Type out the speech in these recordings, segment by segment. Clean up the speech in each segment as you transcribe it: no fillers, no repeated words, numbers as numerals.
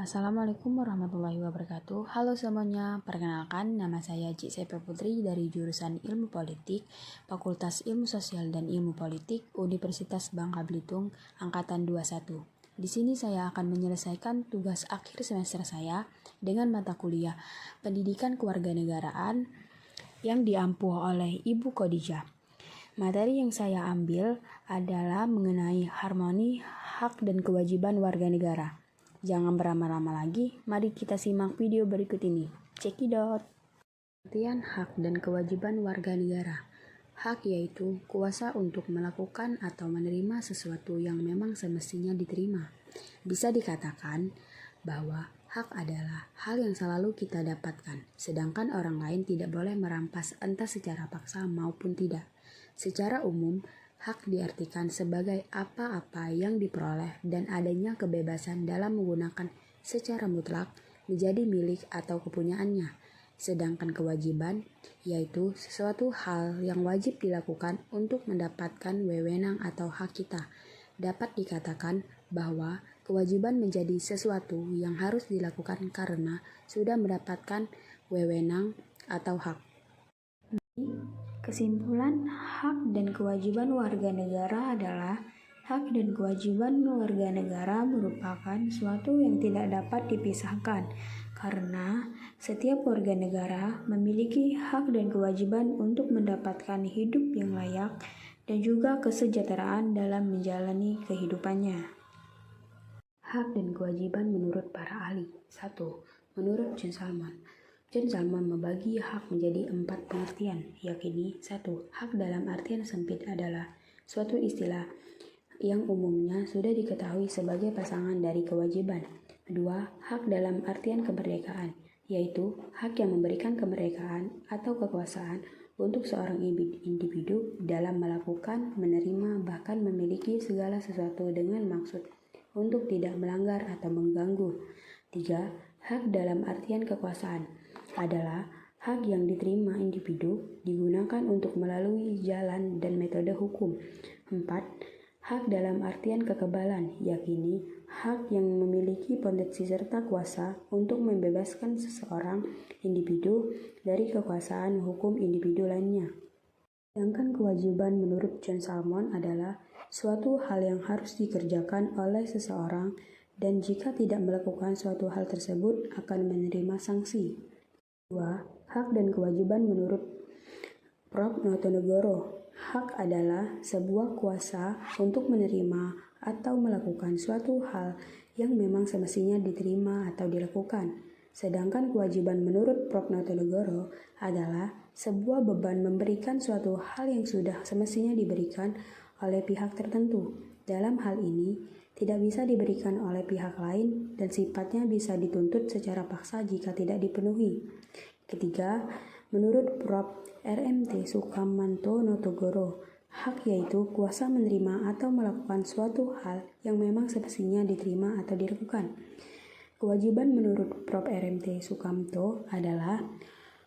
Assalamualaikum warahmatullahi wabarakatuh. Halo semuanya, perkenalkan nama saya Cisepe Putri dari jurusan Ilmu Politik, Fakultas Ilmu Sosial dan Ilmu Politik, Universitas Bangka Belitung, Angkatan 21. Di sini saya akan menyelesaikan tugas akhir semester saya dengan mata kuliah Pendidikan Kewarganegaraan yang diampu oleh Ibu Khadijah. Materi yang saya ambil adalah mengenai harmoni hak dan kewajiban warga negara. Jangan berlama-lama lagi, mari kita simak video berikut ini. Cekidot. Pengertian hak dan kewajiban warga negara. Hak yaitu kuasa untuk melakukan atau menerima sesuatu yang memang semestinya diterima. Bisa dikatakan bahwa hak adalah hal yang selalu kita dapatkan, sedangkan orang lain tidak boleh merampas entah secara paksa maupun tidak. Secara umum, hak diartikan sebagai apa-apa yang diperoleh dan adanya kebebasan dalam menggunakan secara mutlak menjadi milik atau kepunyaannya. Sedangkan kewajiban yaitu sesuatu hal yang wajib dilakukan untuk mendapatkan wewenang atau hak kita. Dapat dikatakan bahwa kewajiban menjadi sesuatu yang harus dilakukan karena sudah mendapatkan wewenang atau hak. Kesimpulan, hak dan kewajiban warga negara adalah hak dan kewajiban warga negara merupakan suatu yang tidak dapat dipisahkan karena setiap warga negara memiliki hak dan kewajiban untuk mendapatkan hidup yang layak dan juga kesejahteraan dalam menjalani kehidupannya. Hak dan kewajiban menurut para ahli. 1. Menurut John Salmon. John Salmon membagi hak menjadi 4 pengertian, yakni 1. Hak dalam artian sempit adalah suatu istilah yang umumnya sudah diketahui sebagai pasangan dari kewajiban. 2. Hak dalam artian kemerdekaan, yaitu hak yang memberikan kemerdekaan atau kekuasaan untuk seorang individu dalam melakukan, menerima, bahkan memiliki segala sesuatu dengan maksud untuk tidak melanggar atau mengganggu. 3. Hak dalam artian kekuasaan adalah hak yang diterima individu digunakan untuk melalui jalan dan metode hukum. 4. Hak dalam artian kekebalan, yakni hak yang memiliki potensi serta kuasa untuk membebaskan seseorang individu dari kekuasaan hukum individu lainnya. Sedangkan kewajiban menurut John Salmon adalah suatu hal yang harus dikerjakan oleh seseorang dan jika tidak melakukan suatu hal tersebut akan menerima sanksi. 2. Hak dan kewajiban menurut Prof. Notonegoro. Hak adalah sebuah kuasa untuk menerima atau melakukan suatu hal yang memang semestinya diterima atau dilakukan. Sedangkan kewajiban menurut Prof. Notonegoro adalah sebuah beban memberikan suatu hal yang sudah semestinya diberikan oleh pihak tertentu. Dalam hal ini, tidak bisa diberikan oleh pihak lain dan sifatnya bisa dituntut secara paksa jika tidak dipenuhi. Ketiga, menurut Prof. RMT Sukamanto Notogoro, hak yaitu kuasa menerima atau melakukan suatu hal yang memang semestinya diterima atau dilakukan. Kewajiban menurut Prof. RMT Sukamto adalah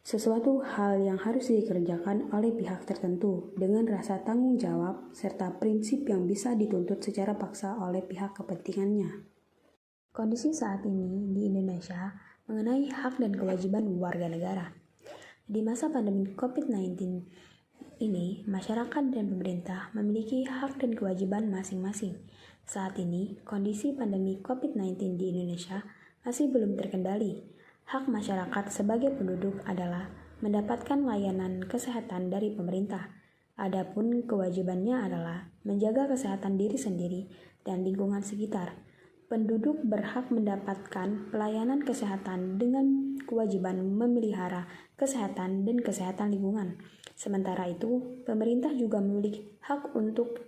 sesuatu hal yang harus dikerjakan oleh pihak tertentu dengan rasa tanggung jawab serta prinsip yang bisa dituntut secara paksa oleh pihak kepentingannya. Kondisi saat ini di Indonesia mengenai hak dan kewajiban warga negara. Di masa pandemi COVID-19 ini, masyarakat dan pemerintah memiliki hak dan kewajiban masing-masing. Saat ini, kondisi pandemi COVID-19 di Indonesia masih belum terkendali. Hak masyarakat sebagai penduduk adalah mendapatkan layanan kesehatan dari pemerintah. Adapun kewajibannya adalah menjaga kesehatan diri sendiri dan lingkungan sekitar. Penduduk berhak mendapatkan pelayanan kesehatan dengan kewajiban memelihara kesehatan dan kesehatan lingkungan. Sementara itu, pemerintah juga memiliki hak untuk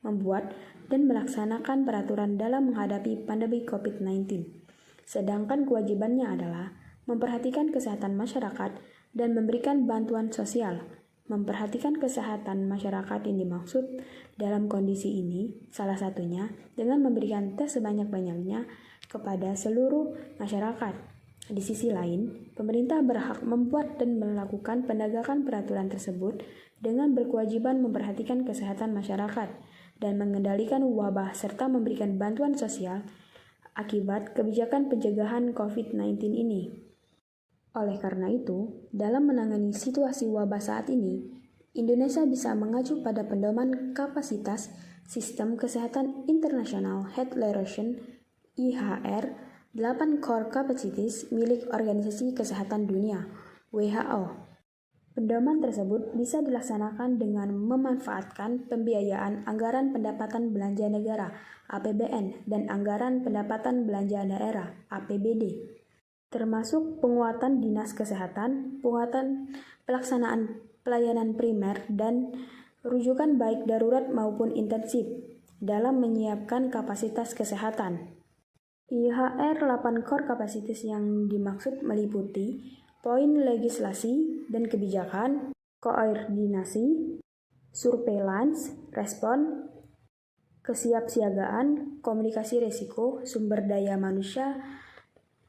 membuat dan melaksanakan peraturan dalam menghadapi pandemi COVID-19. Sedangkan kewajibannya adalah memperhatikan kesehatan masyarakat dan memberikan bantuan sosial. Memperhatikan kesehatan masyarakat yang dimaksud dalam kondisi ini salah satunya dengan memberikan tes sebanyak-banyaknya kepada seluruh masyarakat. Di sisi lain, pemerintah berhak membuat dan melakukan penegakan peraturan tersebut dengan berkewajiban memperhatikan kesehatan masyarakat dan mengendalikan wabah serta memberikan bantuan sosial akibat kebijakan pencegahan COVID-19 ini. Oleh karena itu, dalam menangani situasi wabah saat ini, Indonesia bisa mengacu pada pedoman kapasitas Sistem Kesehatan Internasional Health IHR 8 Core Capacities milik Organisasi Kesehatan Dunia WHO. Pedoman tersebut bisa dilaksanakan dengan memanfaatkan pembiayaan anggaran pendapatan belanja negara (APBN) dan anggaran pendapatan belanja daerah (APBD), termasuk penguatan dinas kesehatan, penguatan pelaksanaan pelayanan primer, dan rujukan baik darurat maupun intensif dalam menyiapkan kapasitas kesehatan. IHR 8 Core Capacities yang dimaksud meliputi poin legislasi dan kebijakan, koordinasi, surveillance, respon, kesiapsiagaan, komunikasi risiko, sumber daya manusia,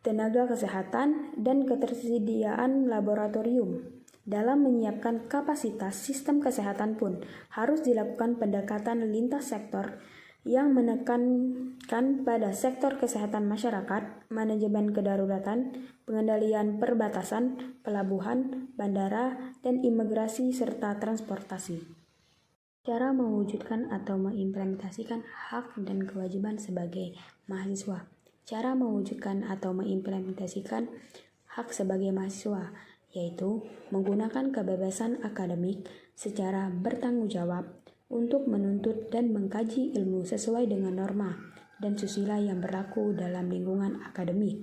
tenaga kesehatan, dan ketersediaan laboratorium. Dalam menyiapkan kapasitas sistem kesehatan pun harus dilakukan pendekatan lintas sektor yang menekankan pada sektor kesehatan masyarakat, manajemen kedaruratan, pengendalian perbatasan, pelabuhan, bandara, dan imigrasi serta transportasi. Cara mewujudkan atau mengimplementasikan hak dan kewajiban sebagai mahasiswa. Cara mewujudkan atau mengimplementasikan hak sebagai mahasiswa, yaitu menggunakan kebebasan akademik secara bertanggung jawab untuk menuntut dan mengkaji ilmu sesuai dengan norma dan susila yang berlaku dalam lingkungan akademik.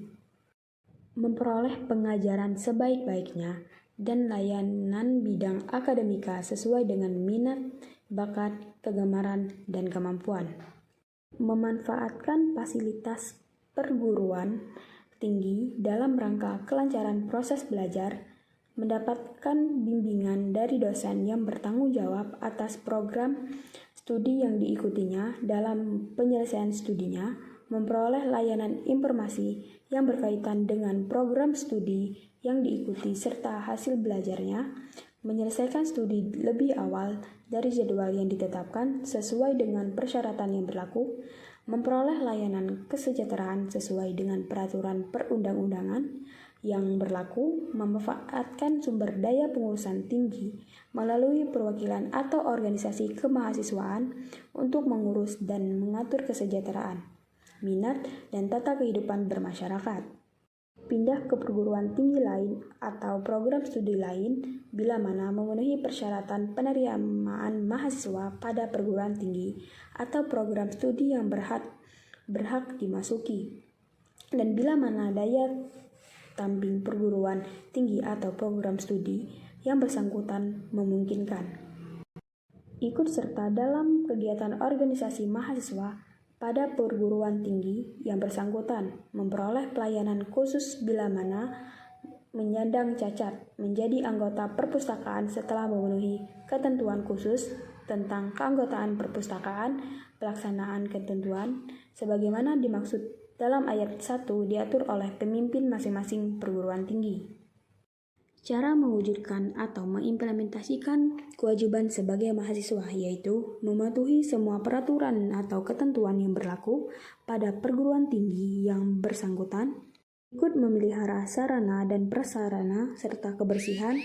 Memperoleh pengajaran sebaik-baiknya dan layanan bidang akademika sesuai dengan minat, bakat, kegemaran, dan kemampuan. Memanfaatkan fasilitas perguruan tinggi dalam rangka kelancaran proses belajar, mendapatkan bimbingan dari dosen yang bertanggung jawab atas program studi yang diikutinya dalam penyelesaian studinya, memperoleh layanan informasi yang berkaitan dengan program studi yang diikuti serta hasil belajarnya, menyelesaikan studi lebih awal dari jadwal yang ditetapkan sesuai dengan persyaratan yang berlaku, memperoleh layanan kesejahteraan sesuai dengan peraturan perundang-undangan yang berlaku, memanfaatkan sumber daya pengurusan tinggi melalui perwakilan atau organisasi kemahasiswaan untuk mengurus dan mengatur kesejahteraan, minat, dan tata kehidupan bermasyarakat. Pindah ke perguruan tinggi lain atau program studi lain bila mana memenuhi persyaratan penerimaan mahasiswa pada perguruan tinggi atau program studi yang berhak dimasuki, dan bila mana daya tamping perguruan tinggi atau program studi yang bersangkutan memungkinkan. Ikut serta dalam kegiatan organisasi mahasiswa pada perguruan tinggi yang bersangkutan, memperoleh pelayanan khusus bila mana menyandang cacat, menjadi anggota perpustakaan setelah memenuhi ketentuan khusus tentang keanggotaan perpustakaan, pelaksanaan ketentuan sebagaimana dimaksud dalam ayat 1 diatur oleh pemimpin masing-masing perguruan tinggi. Cara mewujudkan atau mengimplementasikan kewajiban sebagai mahasiswa, yaitu mematuhi semua peraturan atau ketentuan yang berlaku pada perguruan tinggi yang bersangkutan, ikut memelihara sarana dan prasarana serta kebersihan,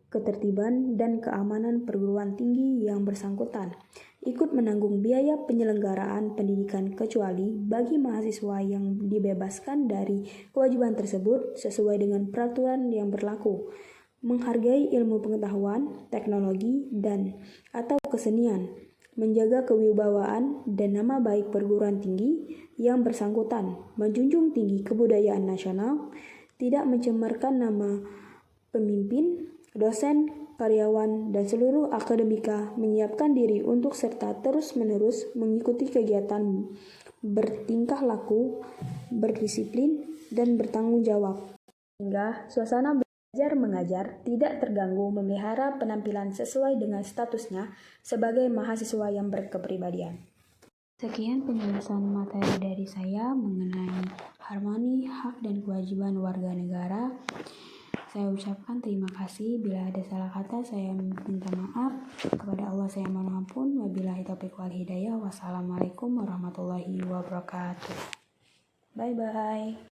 ketertiban, dan keamanan perguruan tinggi yang bersangkutan, ikut menanggung biaya penyelenggaraan pendidikan kecuali bagi mahasiswa yang dibebaskan dari kewajiban tersebut sesuai dengan peraturan yang berlaku, menghargai ilmu pengetahuan, teknologi, dan atau kesenian, menjaga kewibawaan dan nama baik perguruan tinggi yang bersangkutan, menjunjung tinggi kebudayaan nasional, tidak mencemarkan nama pemimpin, dosen, karyawan, dan seluruh akademika, menyiapkan diri untuk serta terus-menerus mengikuti kegiatan bertingkah laku, berdisiplin, dan bertanggung jawab, sehingga suasana belajar mengajar tidak terganggu, memelihara penampilan sesuai dengan statusnya sebagai mahasiswa yang berkepribadian. Sekian penjelasan materi dari saya mengenai harmoni hak dan kewajiban warga negara. Saya ucapkan terima kasih. Bila ada salah kata, saya minta maaf. Kepada Allah saya mohon ampun. Wabillahi taufiq wal hidayah. Wassalamualaikum warahmatullahi wabarakatuh. Bye-bye.